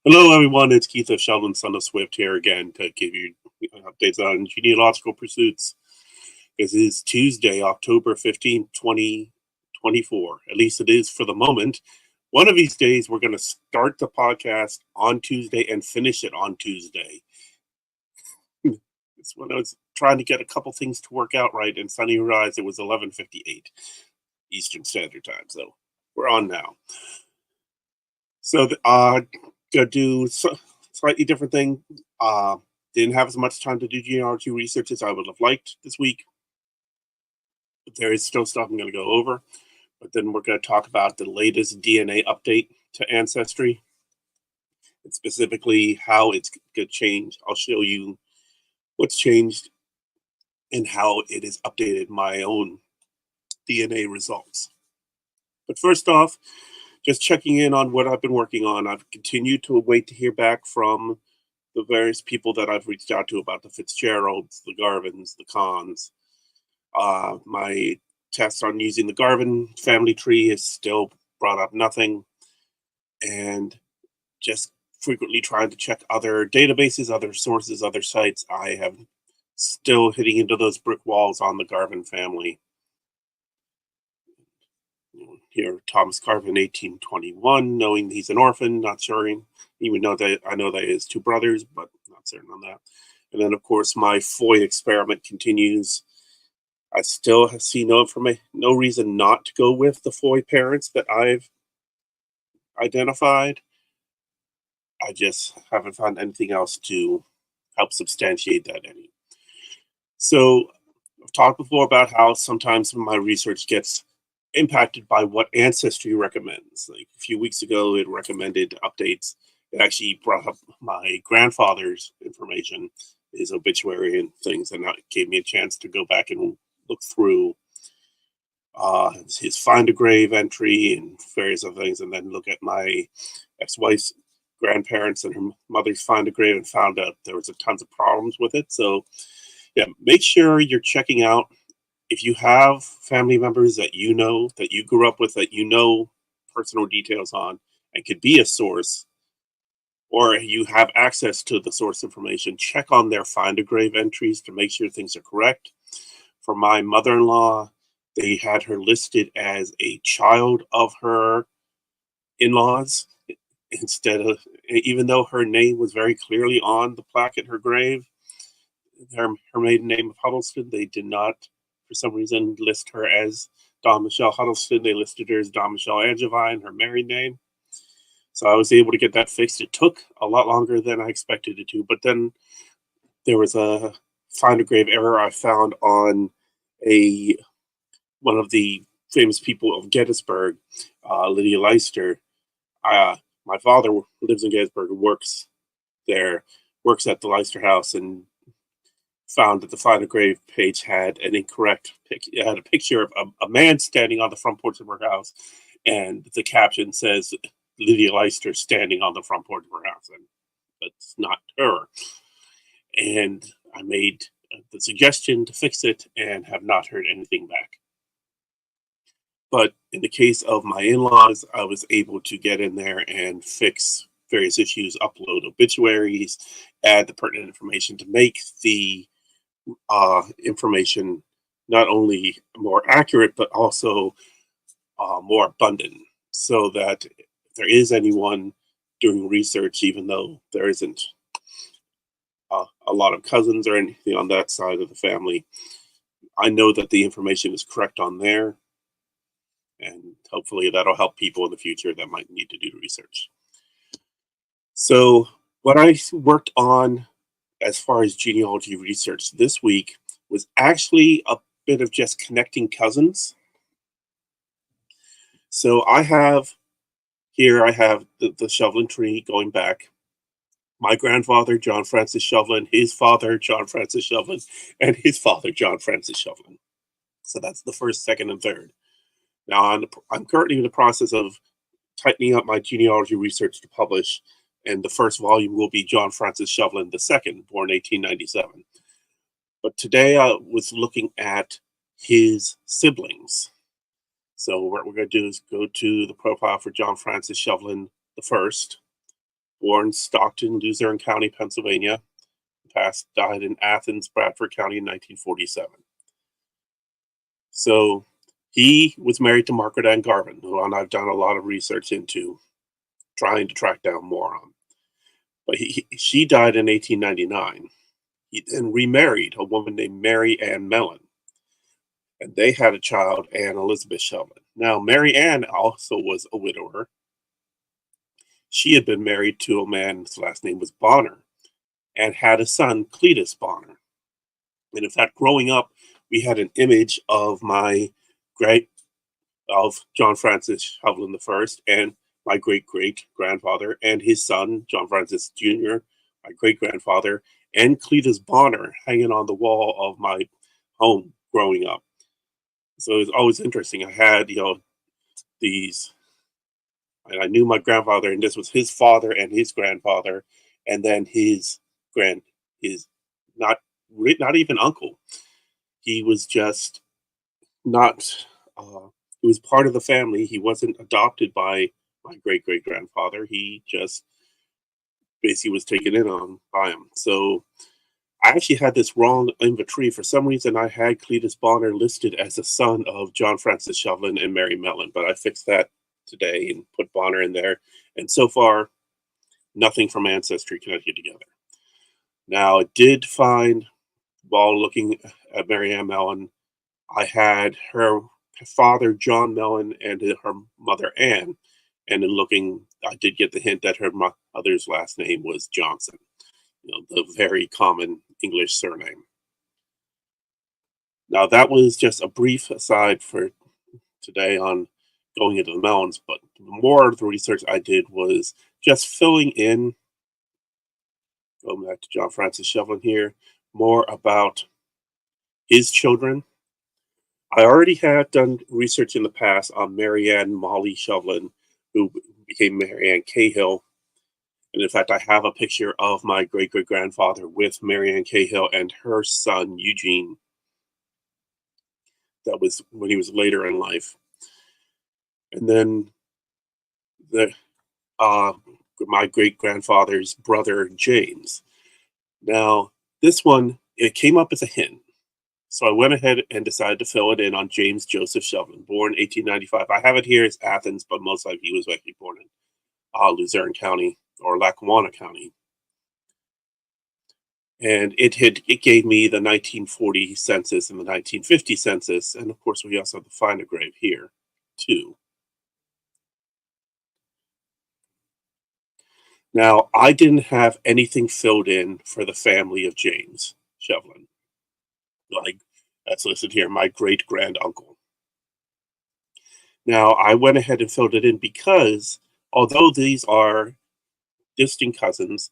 Hello, everyone. It's Keith of Shovlin, son of Swift, here again to give you updates on genealogical pursuits. This is Tuesday, October 15th, 2024. At least it is for the moment. One of these days, we're going to start the podcast on Tuesday and finish it on Tuesday. It's when I was trying to get a couple things to work out right, and suddenly realized it was 11:58 Eastern Standard Time. So we're on now. So, gonna do slightly different thing. Didn't have as much time to do genealogy research as I would have liked this week. But there is still stuff I'm going to go over. But then we're going to talk about the latest DNA update to Ancestry, and specifically how it's going to change. I'll show you what's changed and how it has updated my own DNA results. But first off, just checking in on what I've been working on. I've continued to wait to hear back from the various people that I've reached out to about the Fitzgeralds, the Garvins, the Khans. My test on using the Garvin family tree has still brought up nothing. And just frequently trying to check other databases, other sources, other sites, I have still hitting into those brick walls on the Garvin family. Here, Thomas Garvin, 1821, knowing he's an orphan, not sure, even though that I know that he has two brothers, but not certain on that. And then, of course, my Foy experiment continues. I still see no reason not to go with the Foy parents that I've identified. I just haven't found anything else to help substantiate that any. So I've talked before about how sometimes my research gets impacted by what Ancestry recommends. Like a few weeks ago, it recommended updates. It actually brought up my grandfather's information, his obituary and things, and that gave me a chance to go back and look through his find a grave entry and various other things, and then look at my ex-wife's grandparents and her mother's find a grave and found out there was a tons of problems with it. So yeah, make sure you're checking out if you have family members that you know, that you grew up with, that you know personal details on, and could be a source, or you have access to the source information, check on their find a grave entries to make sure things are correct. For my mother-in-law, they had her listed as a child of her in-laws instead of, even though her name was very clearly on the plaque at her grave, her maiden name of Huddleston, they did not, for some reason, list her as Dawn Michelle Huddleston. They listed her as Dawn Michelle Angevine, her married name. So I was able to get that fixed. It took a lot longer than I expected it to, but then there was a find a grave error I found on one of the famous people of Gettysburg, Lydia Leicester. My father lives in Gettysburg and works there, works at the Leicester House, and found that the find a grave page had an incorrect it had a picture of a man standing on the front porch of her house, and the caption says Lydia Leicester standing on the front porch of her house, and that's not her. And I made the suggestion to fix it and have not heard anything back. But in the case of my in-laws, I was able to get in there and fix various issues, upload obituaries, add the pertinent information to make the information not only more accurate, but also more abundant, so that if there is anyone doing research, even though there isn't a lot of cousins or anything on that side of the family, I know that the information is correct on there, and hopefully that'll help people in the future that might need to do research. So what I worked on as far as genealogy research this week was actually a bit of just connecting cousins. So I have the Shovlin tree going back. My grandfather, John Francis Shovlin, his father, John Francis Shovlin, and his father, John Francis Shovlin. So that's the first, second, and third. Now I'm currently in the process of tightening up my genealogy research to publish, and the first volume will be John Francis Shovlin II, born 1897. But today I was looking at his siblings. So what we're going to do is go to the profile for John Francis Shovlin I, born Stockton, Luzerne County, Pennsylvania. Passed, died in Athens, Bradford County in 1947. So he was married to Margaret Ann Garvin, who I've done a lot of research into trying to track down more on. But she died in 1899. He then remarried a woman named Mary Ann Mellon, and they had a child, Anne Elizabeth Shovlin. Now, Mary Ann also was a widower. She had been married to a man, his last name was Bonner, and had a son, Cletus Bonner. And in fact, growing up, we had an image of my great of John Francis Shovlin the first and my great great grandfather and his son, John Francis Jr., my great grandfather, and Cletus Bonner hanging on the wall of my home growing up. So it was always interesting. I had, these, and I knew my grandfather, and this was his father and his grandfather, and then grand, his not not even uncle. He was just not. He was part of the family. He wasn't adopted by my great great grandfather. He just basically was taken in on by him. So I actually had this wrong in the tree. For some reason, I had Cletus Bonner listed as a son of John Francis Shovlin and Mary Mellon, but I fixed that today and put Bonner in there. And so far, nothing from Ancestry connected together. Now, I did find, while looking at Mary Ann Mellon, I had her father, John Mellon, and her mother, Anne. And in looking, I did get the hint that her mother's last name was Johnson, the very common English surname. Now, that was just a brief aside for today on going into the Mellons, but more of the research I did was just filling in, going back to John Francis Shovlin here, more about his children. I already had done research in the past on Marianne Molly Shovlin, who became Marianne Cahill. And in fact, I have a picture of my great great grandfather with Marianne Cahill and her son Eugene. That was when he was later in life. And then the my great grandfather's brother James. Now, this one, it came up as a hint. So I went ahead and decided to fill it in on James Joseph Shovlin, born 1895. I have it here as Athens, but most likely he was actually born in Luzerne County or Lackawanna County. And it gave me the 1940 census and the 1950 census, and of course we also have the find a grave here too. Now, I didn't have anything filled in for the family of James Shovlin. Like that's listed here, my great grand uncle. Now, I went ahead and filled it in because although these are distant cousins,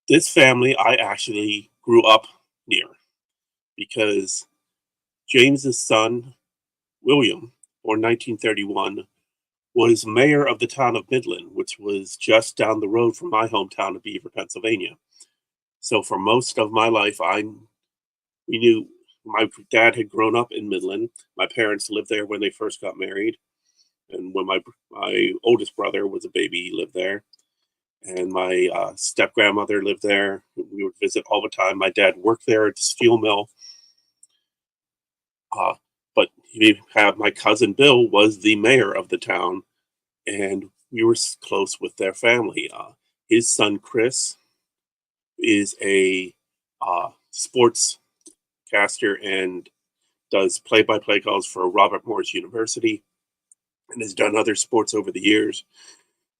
this family I actually grew up near because James's son, William, born 1931, was mayor of the town of Midland, which was just down the road from my hometown of Beaver, Pennsylvania. So for most of my life, we knew my dad had grown up in Midland. My parents lived there when they first got married, and when my oldest brother was a baby, he lived there. And my step grandmother lived there. We would visit all the time. My dad worked there at the steel mill. Uh, but he had my cousin Bill was the mayor of the town, and we were close with their family. His son Chris is a sports caster and does play-by-play calls for Robert Morris University, and has done other sports over the years.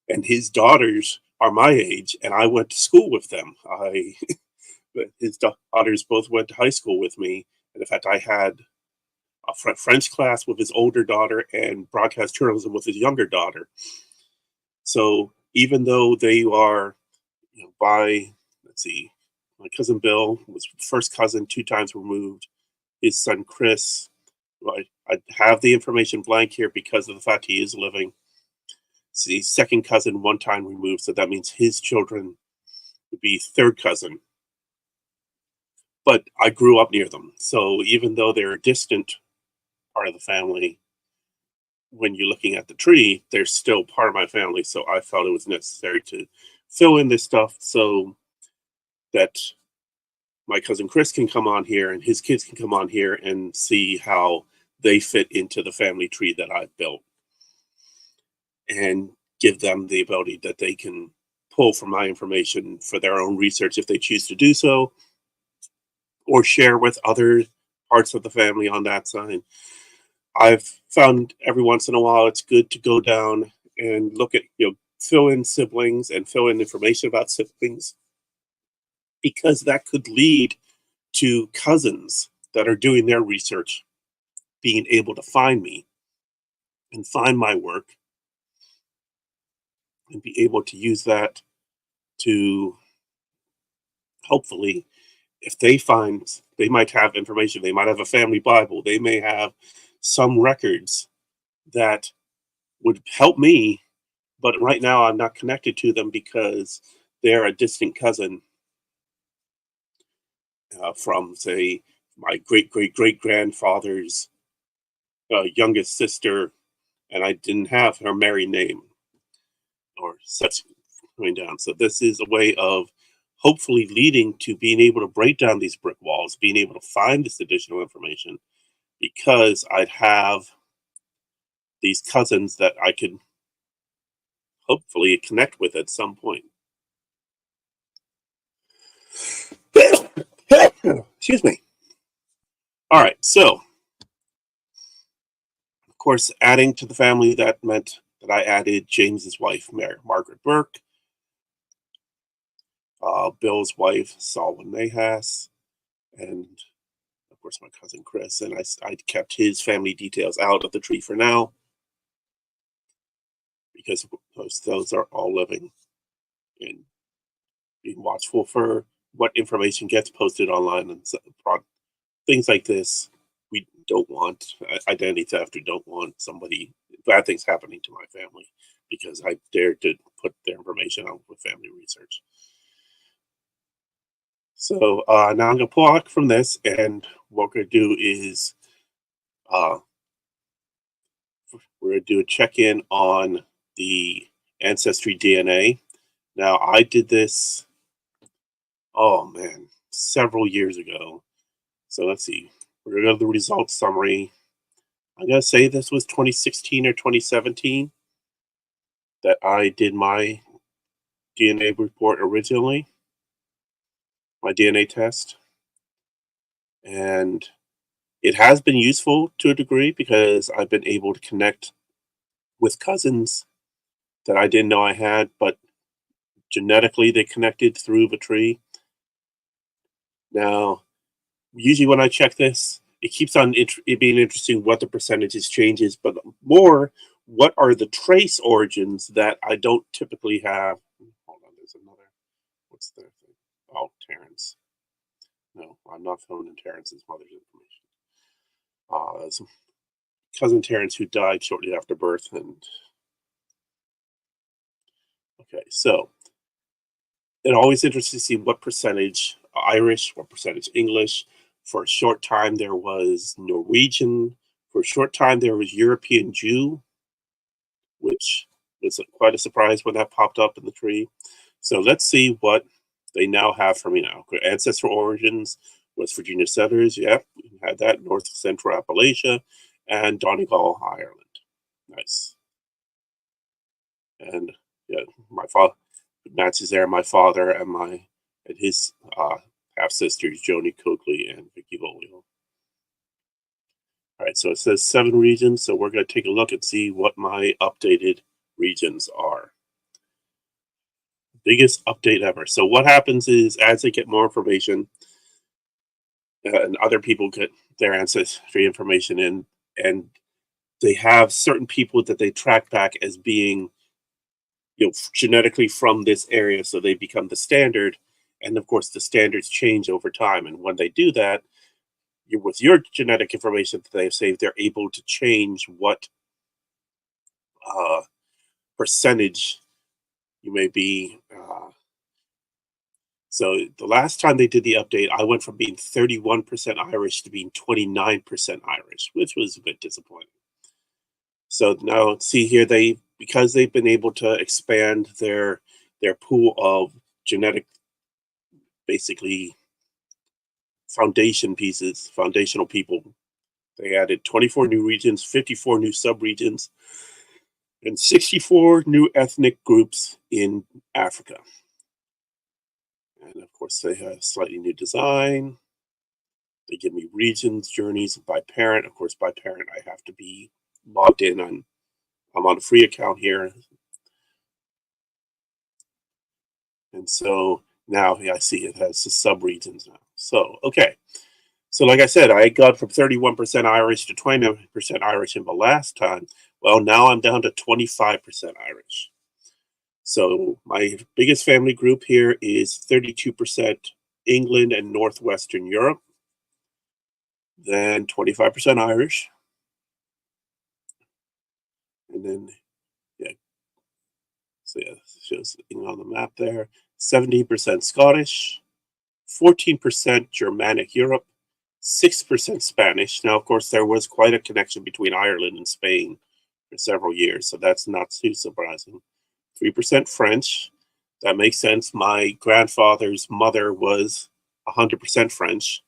And his daughters are my age, and I went to school with them. His daughters both went to high school with me, and in fact, I had a French class with his older daughter and broadcast journalism with his younger daughter. So even though they are, let's see, my cousin Bill was first cousin 2 times removed. His son Chris, I have the information blank here because of the fact he is living. See, second cousin 1 time removed, so that means his children would be third cousin. But I grew up near them, so even though they're a distant part of the family, when you're looking at the tree, they're still part of my family. So I felt it was necessary to fill in this stuff so that my cousin Chris can come on here and his kids can come on here and see how they fit into the family tree that I've built, and give them the ability that they can pull from my information for their own research if they choose to do so, or share with other parts of the family on that side. I've found every once in a while it's good to go down and look at, fill in siblings and fill in information about siblings, because that could lead to cousins that are doing their research being able to find me and find my work and be able to use that to, hopefully, if they find, they might have information, they might have a family Bible, they may have some records that would help me, but right now I'm not connected to them because they're a distant cousin from, say, my great great great grandfather's youngest sister, and I didn't have her married name or such going down. So this is a way of hopefully leading to being able to break down these brick walls, being able to find this additional information, because I'd have these cousins that I could hopefully connect with at some point. Excuse me. All right, so of course, adding to the family, that meant that I added James's wife, Margaret Burke, Bill's wife, Solomon Nahas, and of course my cousin Chris. And I kept his family details out of the tree for now, because those are all living, and being watchful for what information gets posted online and things like this. We don't want identity theft. We don't want somebody, bad things happening to my family because I dared to put their information out with family research. So now I'm going to pull out from this, and what we're going to do is uh, we're going to do a check-in on the Ancestry DNA. Now, I did this, oh man, several years ago. So let's see. We're going to go to the results summary. I'm going to say this was 2016 or 2017 that I did my DNA report originally, my DNA test. And it has been useful to a degree because I've been able to connect with cousins that I didn't know I had, but genetically they connected through the tree. Now, usually when I check this, it keeps on it being interesting what the percentages changes, but more, what are the trace origins that I don't typically have. Hold on, there's another. What's the thing? Oh, Terrence. No, I'm not filling in Terrence's mother's information. It's cousin Terrence who died shortly after birth, and okay, so it always interesting to see what percentage Irish, what percentage English. For a short time, there was Norwegian. For a short time, there was European Jew, which was quite a surprise when that popped up in the tree. So let's see what they now have for me now. Ancestral origins, West Virginia settlers. Yep, we had that. North Central Appalachia and Donegal, Ireland. Nice. And yeah, my father matches there. My father and his half sisters, Joni Coakley and Vicky Volio. All right, so it says 7 regions. So we're going to take a look and see what my updated regions are. Biggest update ever. So what happens is, as they get more information, and other people get their ancestry information in, and they have certain people that they track back as being, genetically from this area, so they become the standard. And of course, the standards change over time. And when they do that, with your genetic information that they've saved, they're able to change what percentage you may be. So the last time they did the update, I went from being 31% Irish to being 29% Irish, which was a bit disappointing. So now see here, because they've been able to expand their pool of genetic, basically foundational people. They added 24 new regions, 54 new subregions, and 64 new ethnic groups in Africa. And of course, they have a slightly new design. They give me regions, journeys by parent. Of course, by parent, I have to be logged in. I'm on a free account here. And so now I see it has the subregions now. So, okay. So, like I said, I got from 31% Irish to 20% Irish in the last time. Well, now I'm down to 25% Irish. So, my biggest family group here is 32% England and Northwestern Europe, then 25% Irish, and then, yeah, so yeah, shows on the map there. 17% Scottish, 14% Germanic Europe, 6% Spanish. Now, of course, there was quite a connection between Ireland and Spain for several years, so that's not too surprising. 3% French. That makes sense. My grandfather's mother was 100% French.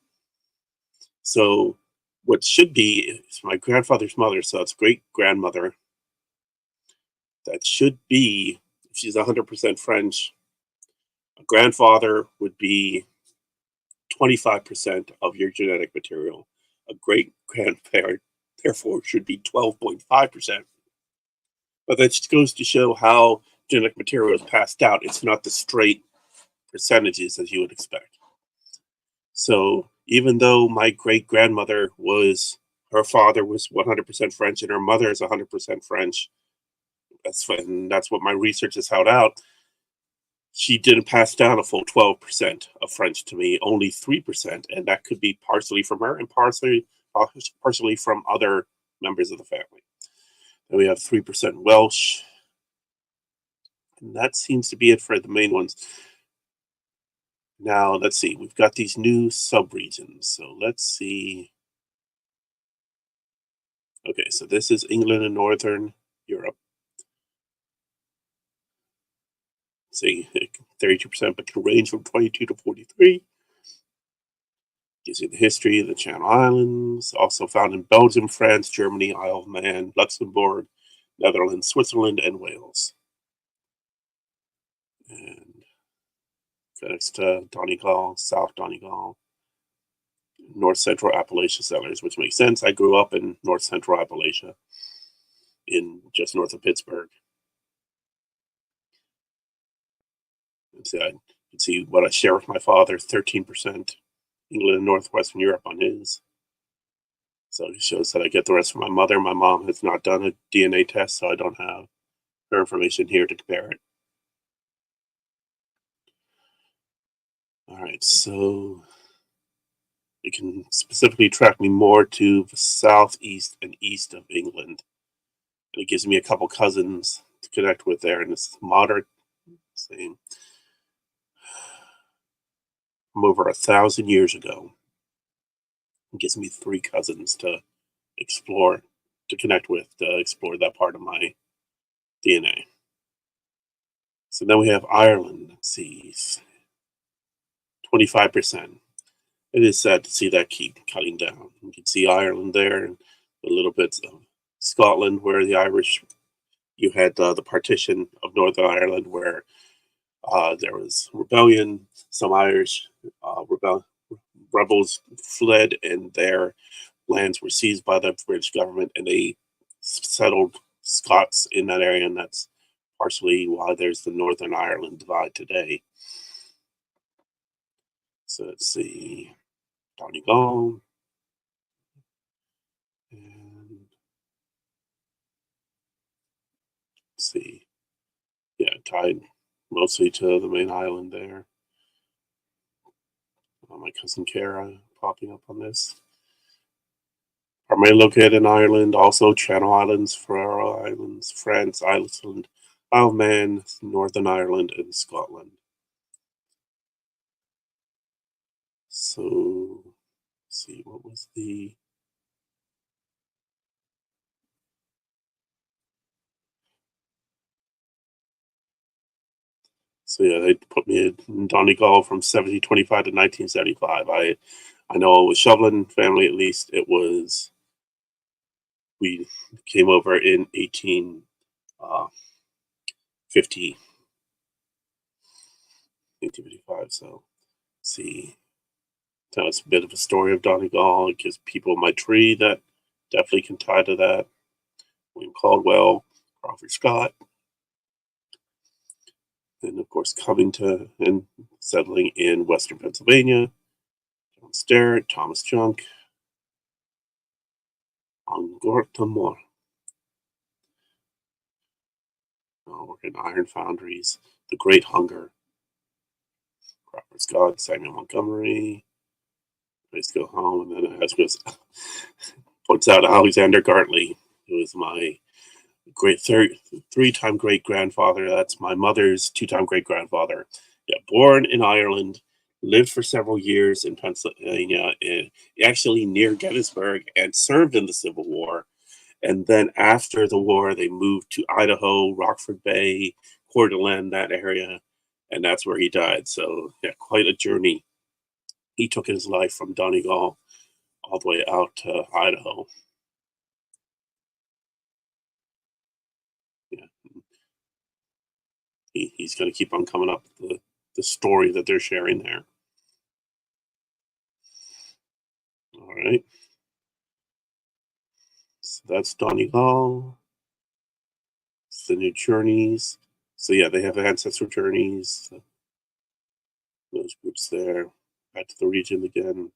So, what should be is my grandfather's mother, so it's great grandmother. That should be, if she's 100% French, a grandfather would be 25% of your genetic material. A great grandparent, therefore, should be 12.5%. But that just goes to show how genetic material is passed out. It's not the straight percentages as you would expect. So even though my great grandmother her father was 100% French and her mother is 100% French, that's what my research has held out. She didn't pass down a full 12% of French to me, only 3%, and that could be partially from her and partially from other members of the family. Then we have 3% Welsh, and that seems to be it for the main ones. Now, let's see. We've got these new subregions. So let's see. Okay, so this is England and Northern Europe. See, 32%, but can range from 22 to 43. Gives you the history of the Channel Islands, also found in Belgium, France, Germany, Isle of Man, Luxembourg, Netherlands, Switzerland, and Wales. And connects to Donegal, South Donegal, North Central Appalachia settlers, which makes sense. I grew up in North Central Appalachia, in just north of Pittsburgh. And so I can see what I share with my father: 13% England and Northwestern Europe on his. So it shows that I get the rest from my mother. My mom has not done a DNA test, so I don't have her information here to compare it. All right, so it can specifically track me more to the southeast and east of England. And it gives me a couple cousins to connect with there, and it's moderate. Same. From over 1,000 years ago. It gives me 3 cousins to explore, to connect with, to explore that part of my DNA. So then we have Ireland. Let's see, 25%. It is sad to see that keep cutting down. You can see Ireland there, and a little bit of Scotland, where the Irish, you had the partition of Northern Ireland, where there was rebellion. Some Irish rebels fled, and their lands were seized by the British government, and they settled Scots in that area, and that's partially why there's the Northern Ireland divide today. So let's see, Donegal, and let's see, yeah, tied mostly to the main island there. My cousin Kara popping up on this. Primarily located in Ireland, also Channel Islands, Faroe Islands, France, Iceland, Isle of Man, Northern Ireland, and Scotland. So, let's see, what was the So yeah, they put me in Donegal from 1725 to 1975. I know with Shovlin family at least it was we came over in 1850, 1855. So see, tell us a bit of a story of Donegal. It gives people my tree that definitely can tie to that. William Caldwell, Crawford Scott, and of course coming to and settling in Western Pennsylvania. John Sterrett, Thomas Junk, on Gortamore. Working iron foundries, the Great Hunger, Crawford Scott, Samuel Montgomery. Nice to go home, and then as goes points out Alexander Gartley, who is my great three-time great grandfather. That's my mother's two-time great grandfather. Yeah, born in Ireland, lived for several years in Pennsylvania, and actually near Gettysburg, and served in the Civil War. And then after the war, they moved to Idaho, Rockford Bay, Coeur d'Alene, that area, and that's where he died. So yeah, quite a journey. He took his life from Donegal all the way out to Idaho. Yeah, he's going to keep on coming up with the story that they're sharing there. All right, so that's Donegal. It's the new journeys. So yeah, they have ancestral journeys. Those groups there. Back to the region again.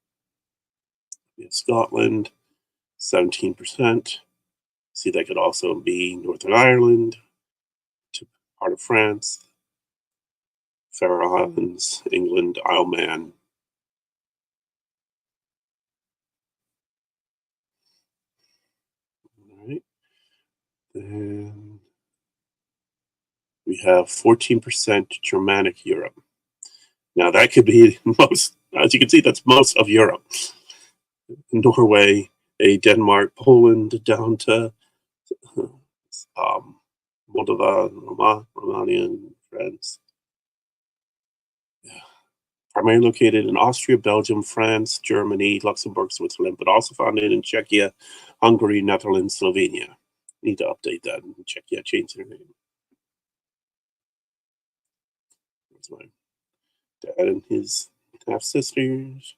We have Scotland, 17%. See, that could also be Northern Ireland, to part of France, Faroe Islands, England, Isle of Man. All right. Then we have 14% Germanic Europe. Now that could be most, as you can see, that's most of Europe. Norway, Denmark, Poland, down to Moldova, Romania, and France. Yeah. Primarily located in Austria, Belgium, France, Germany, Luxembourg, Switzerland, but also founded in Czechia, Hungary, Netherlands, Slovenia. Need to update that in Czechia, change their name. That's my dad and his half sisters.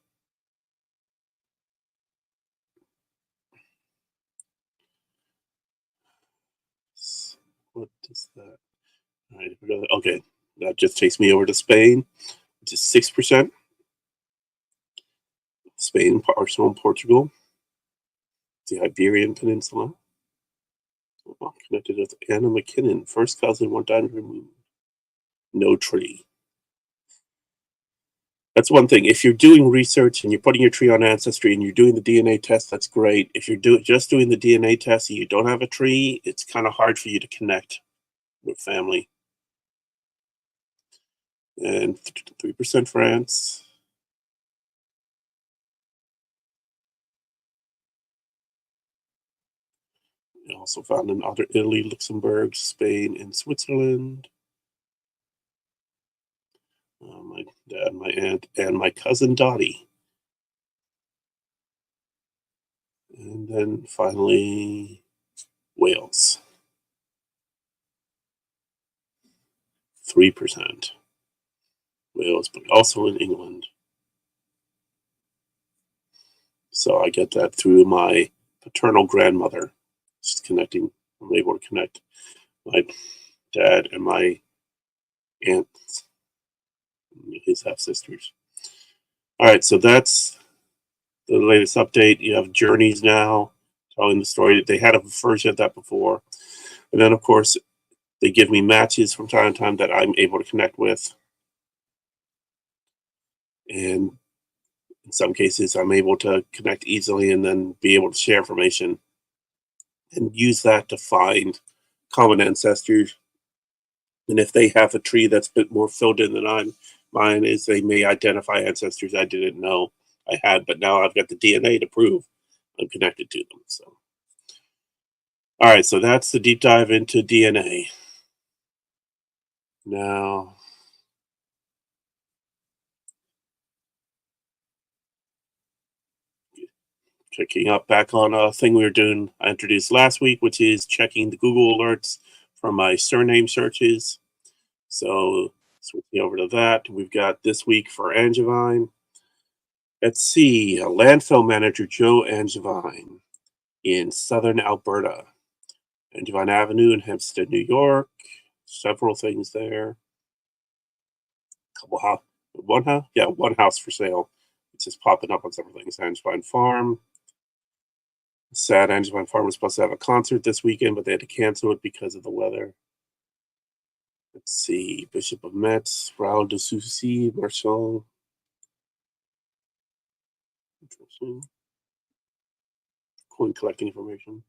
What is that? All right, okay, that just takes me over to Spain, which is 6%. Spain, Arsenal, and Portugal, the Iberian Peninsula. Connected with Anna McKinnon, first cousin, one time removed. No tree. That's one thing. If you're doing research and you're putting your tree on Ancestry and you're doing the DNA test, that's great. If you're just doing the DNA test and you don't have a tree, it's kind of hard for you to connect with family. And 3% France. Also found in other Italy, Luxembourg, Spain, and Switzerland. My dad, my aunt, and my cousin Dottie. And then finally, Wales. 3%. Wales, but also in England. So I get that through my paternal grandmother. Just connecting, I'm able to connect my dad and my aunt, his half sisters. All right, so that's the latest update. You have journeys now telling the story. They had a version of that before. And then, of course, they give me matches from time to time that I'm able to connect with. And in some cases, I'm able to connect easily and then be able to share information and use that to find common ancestors. And if they have a tree that's a bit more filled in than mine is, they may identify ancestors I didn't know I had, but now I've got the DNA to prove I'm connected to them. So, all right, so that's the deep dive into DNA. Now, Picking up back on a thing we were doing, I introduced last week, which is checking the Google alerts from my surname searches. So switching over to that, we've got this week for Angevine. Let's see, landfill manager Joe Angevine in southern Alberta. Angevine Avenue in Hempstead, New York. Several things there. One house? Yeah, one house for sale. It's just popping up on several things. Angevine Farm. Sad Angevine Farm was supposed to have a concert this weekend, but they had to cancel it because of the weather. Let's see, Bishop of Metz, Raoul de Soucy, Marchand. Interesting. Coin collecting information.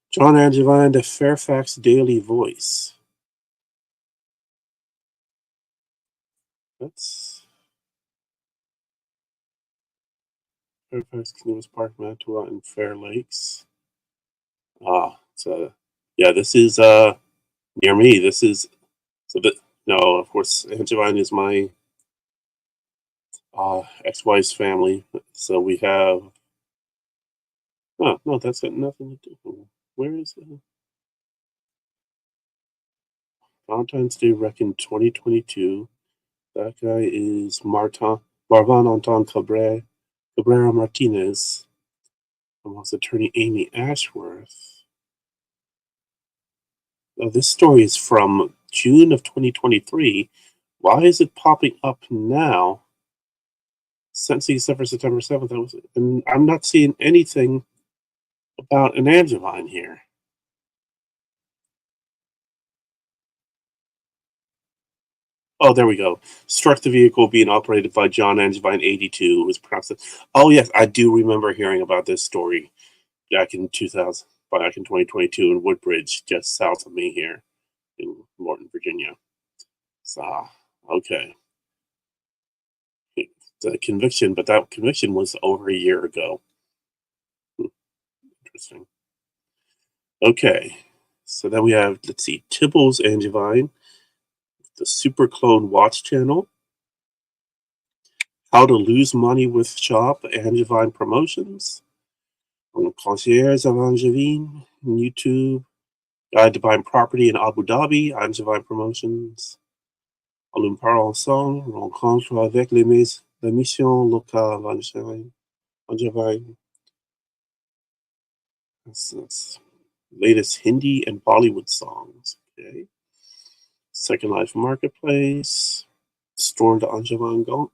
John Angevine, the Fairfax Daily Voice. That's Fairfax, Canoes Park, Mantua, and Fair Lakes. Yeah, this is near me. This is no, of course, Angevine is my ex-wife's family. So we have. Oh no, that's got nothing to do. Where is it? Valentine's Day Reckon 2022. That guy is Marvan Anton Cabrera Martinez. Almost attorney Amy Ashworth. This story is from June of 2023. Why is it popping up now? Sentencing set for September 7th. And I'm not seeing anything about an Angevine here. Oh, there we go. Struck the vehicle being operated by John Angevine, 82, was pronounced. Oh, yes, I do remember hearing about this story back in 2022 in Woodbridge, just south of me here in Morton, Virginia. So, okay. The conviction, but that conviction was over a year ago. Interesting. Okay. So then we have, let's see, Tibbles Angevine, the Super Clone Watch Channel, How to Lose Money with Shop, Angevine Promotions, Concierge of Angevine, YouTube, Guide to Buying Property in Abu Dhabi, Angevine Promotions, On parle ensemble, rencontre avec les missions locales, Angevine. That's latest Hindi and Bollywood songs. Okay. Second Life Marketplace, Storm to Angevine Gaunt.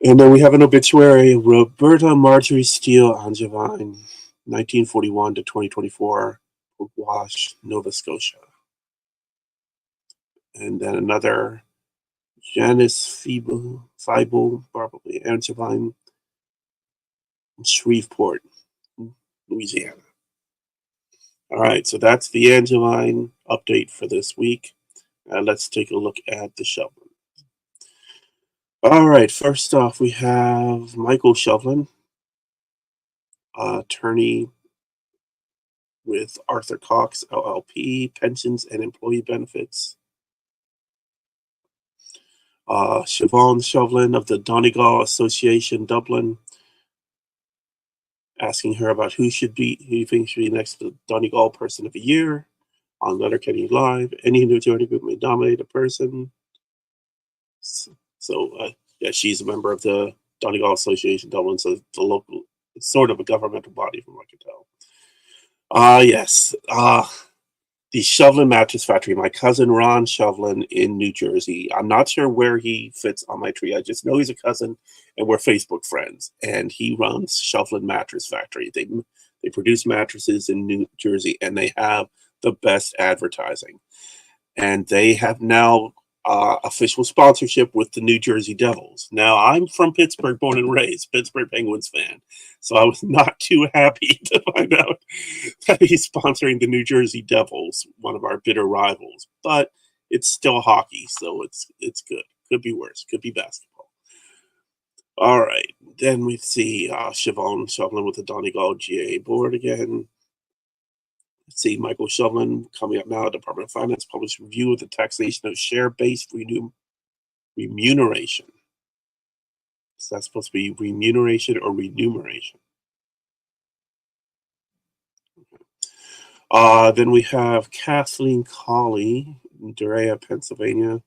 And then we have an obituary, Roberta Marjorie Steele Angevine, 1941 to 2024, Wash, Nova Scotia. And then another, Janice Feeble, probably Angevine, Shreveport, Louisiana. All right, so that's the Angevine update for this week. Let's take a look at the Shovlin. All right, first off, we have Michael Shovlin, attorney with Arthur Cox, LLP, pensions and employee benefits. Siobhan Shovlin of the Donegal Association, Dublin, asking her about who you think should be next to the Donegal Person of the Year on Letterkenny Live. Any majority group may nominate a person. So, yeah, she's a member of the Donegal Association, Dublin, so the local, it's sort of a governmental body from what I can tell. Yes. The Shovlin Mattress Factory. My cousin Ron Shovlin in New Jersey. I'm not sure where he fits on my tree. I just know he's a cousin, and we're Facebook friends. And he runs Shovlin Mattress Factory. They produce mattresses in New Jersey, and they have the best advertising. And they have now official sponsorship with the New Jersey Devils. Now, I'm from Pittsburgh, born and raised, Pittsburgh Penguins fan. So I was not too happy to find out that he's sponsoring the New Jersey Devils, one of our bitter rivals. But it's still hockey, so it's good. Could be worse. Could be basketball. All right. Then we see Siobhan Shovlin with the Donegal GA board again. Let's see, Michael Shovlin coming up now. Department of Finance published review of the taxation of share-based remuneration. Is that supposed to be remuneration or remuneration? Then we have Kathleen Colley in Durea, Pennsylvania.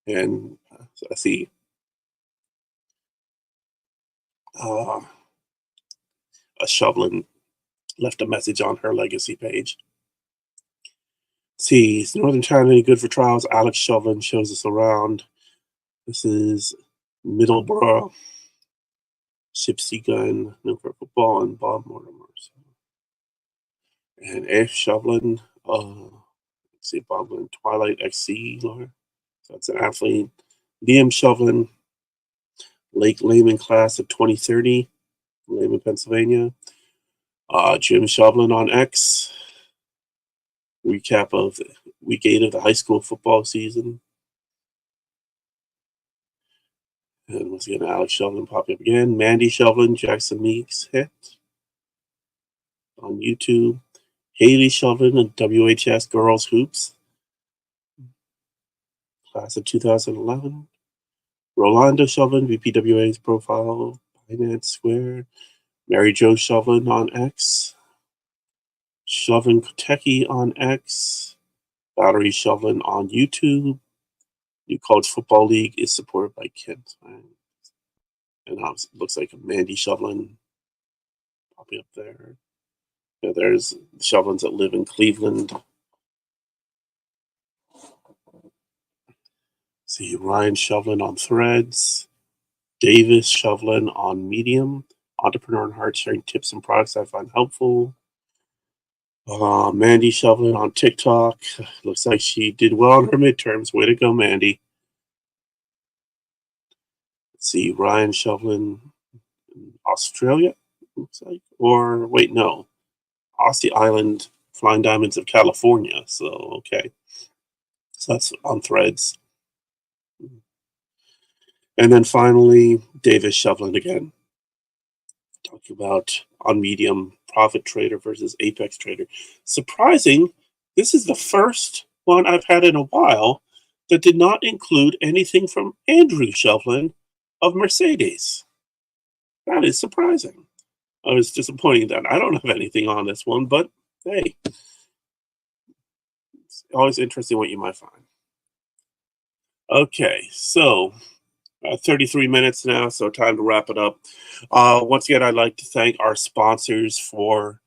And I see a Shovlin left a message on her legacy page. See, is Northern China any good for trials? Alex Shovlin shows us around. This is Middleborough, Shipsy Gun, Newport Football, and Bob Mortimer. And F. Shovlin, let's see, Bob Lynn, Twilight XC, Laura. So that's an athlete. Liam Shovlin, Lake Lehman class of 2030, Lehman, Pennsylvania. Jim Shovlin on X. Recap of week 8 of the high school football season. And once again, Alex Shovlin popping up again. Mandy Shovlin, Jackson Meeks hit on YouTube. Haley Shovlin and WHS Girls Hoops, class of 2011. Rolanda Shovlin, VPWA's profile, Binance Square. Mary Jo Shovlin on X. Shovlin Kotecki on X. Valerie Shovlin on YouTube. New College Football League is supported by Kent. And it looks like Mandy Shovlin popping up there. Yeah, there's Shovlins that live in Cleveland. See Ryan Shovlin on Threads. Davis Shovlin on Medium. Entrepreneur and Heart, sharing tips and products I find helpful. Mandy Shovlin on TikTok. Looks like she did well in her midterms. Way to go, Mandy. Let's see, Ryan Shovlin in Australia, looks like. Or, wait, no. Aussie Island, Flying Diamonds of California. So, okay. So that's on Threads. And then finally, Davis Shovlin again. Talking about on Medium, Profit Trader versus Apex Trader. Surprising, this is the first one I've had in a while that did not include anything from Andrew Shovlin of Mercedes. That is surprising. I was disappointed that I don't have anything on this one, but hey, it's always interesting what you might find. Okay, so 33 minutes now, so time to wrap it up. Once again, I'd like to thank our sponsors for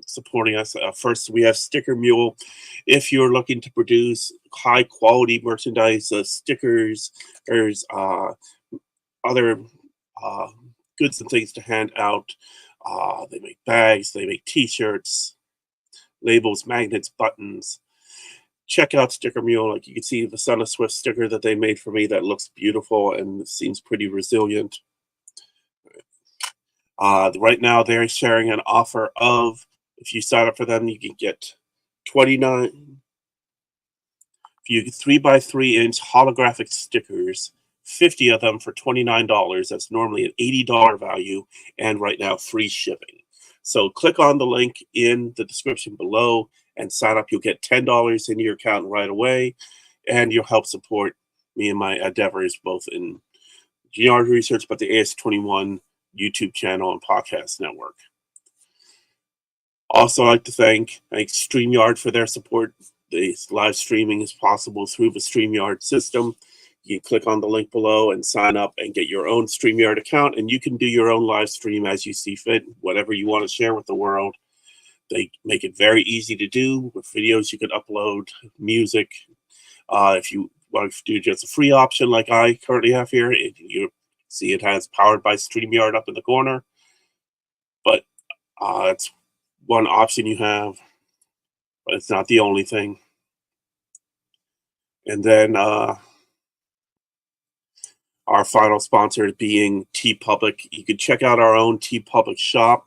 supporting us. First, we have Sticker Mule. If you're looking to produce high quality merchandise, stickers, there's other goods and things to hand out. They make bags, they make t-shirts, labels, magnets, buttons. Check out Sticker Mule. Like you can see the Son of Swift sticker that they made for me that looks beautiful and seems pretty resilient. Right now they're sharing an offer of, if you sign up for them, you can get 29 3x3-inch holographic stickers, 50 of them for $29. That's normally an $80 value, and right now free shipping. So click on the link in the description below and sign up. You'll get $10 into your account right away, and you'll help support me and my endeavors both in genealogy research, but the AS21 YouTube channel and podcast network. Also, I'd like to thank StreamYard for their support. The live streaming is possible through the StreamYard system. You click on the link below and sign up and get your own StreamYard account, and you can do your own live stream as you see fit, whatever you want to share with the world. They make it very easy to do with videos you can upload, music. If you want to do just a free option like I currently have here, you see it has powered by StreamYard up in the corner. But it's one option you have, but it's not the only thing. And then our final sponsor being TeePublic. You can check out our own TeePublic shop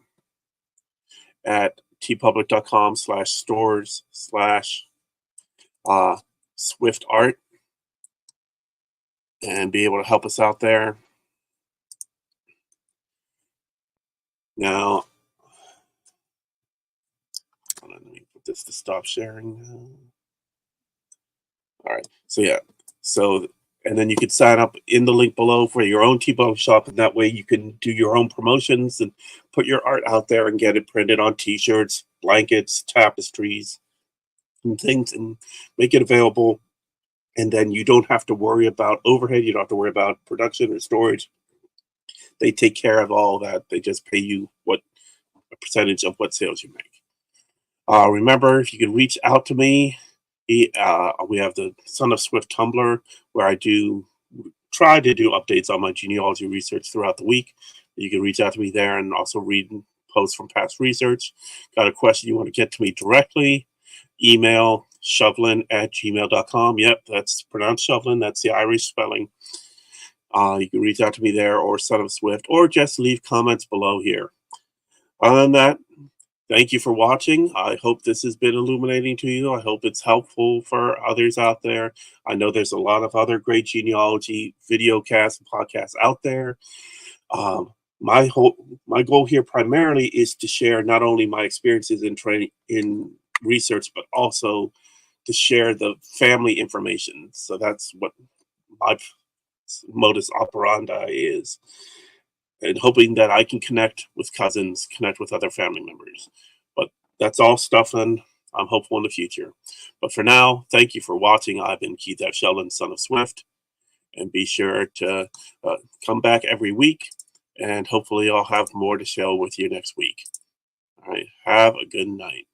at teepublic.com/stores/Swift Art and be able to help us out there. Now, hold on, let me put this to stop sharing now. All right, so yeah, so And then you can sign up in the link below for your own T-Bone shop, and that way you can do your own promotions and put your art out there and get it printed on T-shirts, blankets, tapestries, and things, and make it available. And then you don't have to worry about overhead. You don't have to worry about production or storage. They take care of all that. They just pay you what a percentage of what sales you make. Remember, if you can reach out to me, we have the Son of Swift Tumblr where I do try to do updates on my genealogy research throughout the week. You can reach out to me there and also read posts from past research. Got a question you want to get to me directly? Email shovlin@gmail.com. Yep, that's pronounced Shovlin. That's the Irish spelling. You can reach out to me there, or Son of Swift, or just leave comments below here. Other than that, thank you for watching. I hope this has been illuminating to you. I hope it's helpful for others out there. I know there's a lot of other great genealogy video casts and podcasts out there. My goal here primarily is to share not only my experiences in training in research, but also to share the family information. So that's what my modus operandi is, and hoping that I can connect with cousins, connect with other family members. But that's all stuff, and I'm hopeful in the future. But for now, thank you for watching. I've been Keith F. Sheldon, Son of Swift, and be sure to come back every week, and hopefully I'll have more to share with you next week. All right, have a good night.